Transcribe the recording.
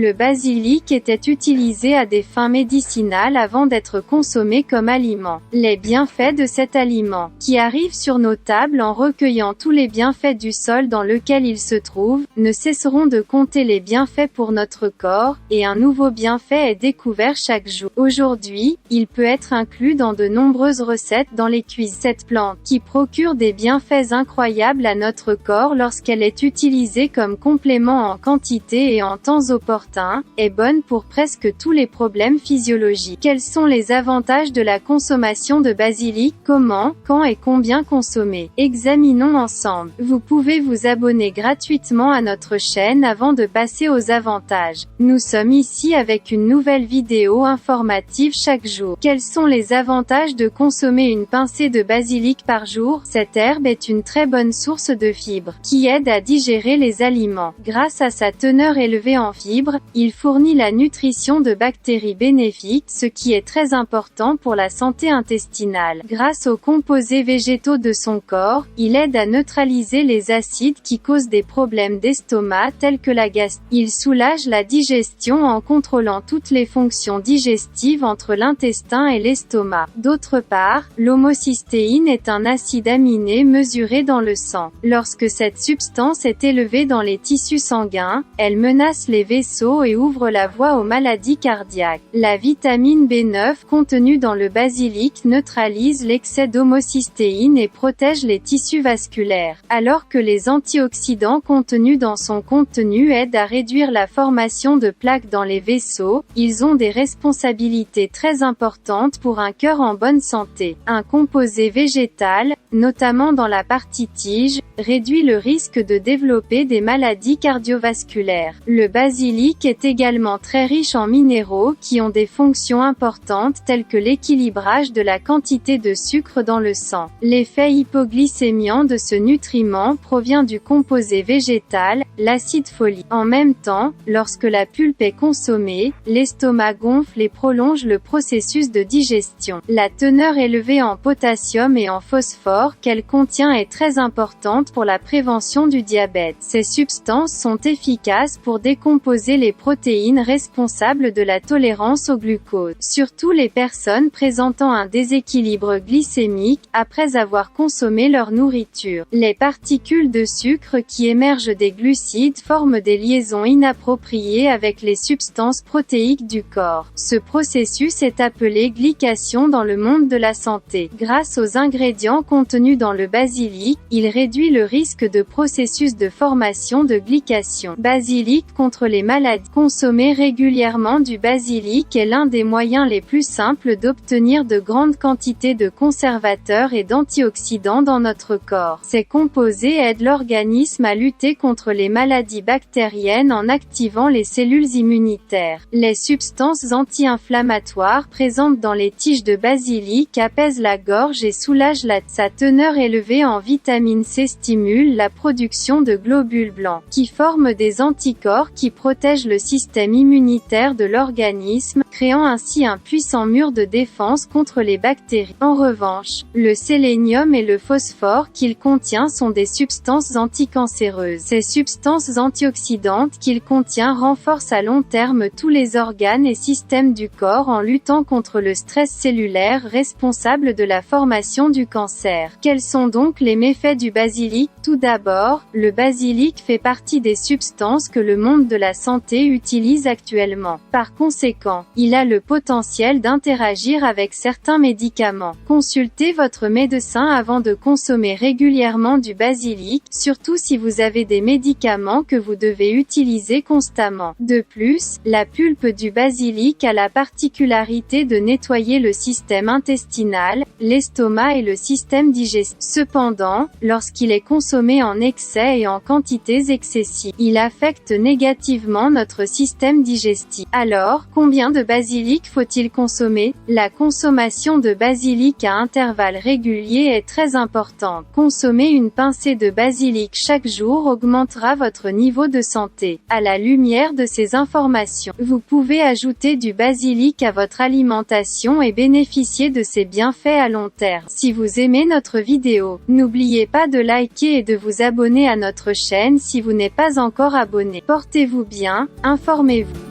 Le basilic était utilisé à des fins médicinales avant d'être consommé comme aliment. Les bienfaits de cet aliment, qui arrive sur nos tables en recueillant tous les bienfaits du sol dans lequel il se trouve, ne cesseront de compter les bienfaits pour notre corps, et un nouveau bienfait est découvert chaque jour. Aujourd'hui, il peut être inclus dans de nombreuses recettes dans les cuisines. Cette plante, qui procure des bienfaits incroyables à notre corps lorsqu'elle est utilisée comme complément en quantité et en temps opportun, est bonne pour presque tous les problèmes physiologiques. Quels sont les avantages de la consommation de basilic? Comment, quand et combien consommer? Examinons ensemble. Vous pouvez vous abonner gratuitement à notre chaîne avant de passer aux avantages. Nous sommes ici avec une nouvelle vidéo informative chaque jour. Quels sont les avantages de consommer une pincée de basilic par jour? Cette herbe est une très bonne source de fibres, qui aide à digérer les aliments. Grâce à sa teneur élevée en fibres, il fournit la nutrition de bactéries bénéfiques, ce qui est très important pour la santé intestinale. Grâce aux composés végétaux de son corps, il aide à neutraliser les acides qui causent des problèmes d'estomac tels que la gastrite. Il soulage la digestion en contrôlant toutes les fonctions digestives entre l'intestin et l'estomac. D'autre part, l'homocystéine est un acide aminé mesuré dans le sang. Lorsque cette substance est élevée dans les tissus sanguins, elle menace les vaisseaux et ouvre la voie aux maladies cardiaques. La vitamine B9 contenue dans le basilic neutralise l'excès d'homocystéine et protège les tissus vasculaires, alors que les antioxydants contenus dans son contenu aident à réduire la formation de plaques dans les vaisseaux. Ils ont des responsabilités très importantes pour un cœur en bonne santé. Un composé végétal, notamment dans la partie tige, réduit le risque de développer des maladies cardiovasculaires. Le basilic est également très riche en minéraux qui ont des fonctions importantes telles que l'équilibrage de la quantité de sucre dans le sang. L'effet hypoglycémiant de ce nutriment provient du composé végétal, l'acide folique. En même temps, lorsque la pulpe est consommée, l'estomac gonfle et prolonge le processus de digestion. La teneur élevée en potassium et en phosphore qu'elle contient est très importante pour la prévention du diabète. Ces substances sont efficaces pour décomposer les protéines responsables de la tolérance au glucose. Surtout les personnes présentant un déséquilibre glycémique, après avoir consommé leur nourriture. Les particules de sucre qui émergent des glucides forment des liaisons inappropriées avec les substances protéiques du corps. Ce processus est appelé glycation dans le monde de la santé. Grâce aux ingrédients contenus dans le basilic, il réduit le risque de processus de formation de glycation. Basilic contre les maladies. Consommer régulièrement du basilic est l'un des moyens les plus simples d'obtenir de grandes quantités de conservateurs et d'antioxydants dans notre corps. Ces composés aident l'organisme à lutter contre les maladies bactériennes en activant les cellules immunitaires. Les substances anti-inflammatoires présentes dans les tiges de basilic apaisent la gorge et soulagent sa teneur élevée en vitamine C stimule la production de globules blancs, qui forment des anticorps qui protègent le système immunitaire de l'organisme, créant ainsi un puissant mur de défense contre les bactéries. En revanche, le sélénium et le phosphore qu'il contient sont des substances anticancéreuses. Ces substances antioxydantes qu'il contient renforcent à long terme tous les organes et systèmes du corps en luttant contre le stress cellulaire responsable de la formation du cancer. Quels sont donc les méfaits du basilic? Tout d'abord, le basilic fait partie des substances que le monde de la santé utilise actuellement. Par conséquent, il a le potentiel d'interagir avec certains médicaments. Consultez votre médecin avant de consommer régulièrement du basilic, surtout si vous avez des médicaments que vous devez utiliser constamment. De plus, la pulpe du basilic a la particularité de nettoyer le système intestinal, l'estomac et le système digestif. Cependant, lorsqu'il est consommé en excès et en quantités excessives, il affecte négativement notre système digestif. Alors, combien de basilic faut-il consommer? La consommation de basilic à intervalles réguliers est très importante. Consommer une pincée de basilic chaque jour augmentera votre niveau de santé. À la lumière de ces informations, vous pouvez ajouter du basilic à votre alimentation et bénéficier de ses bienfaits à long terme. Si vous aimez notre vidéo, n'oubliez pas de liker et de vous abonner à notre chaîne si vous n'êtes pas encore abonné. Portez-vous bien, informez-vous.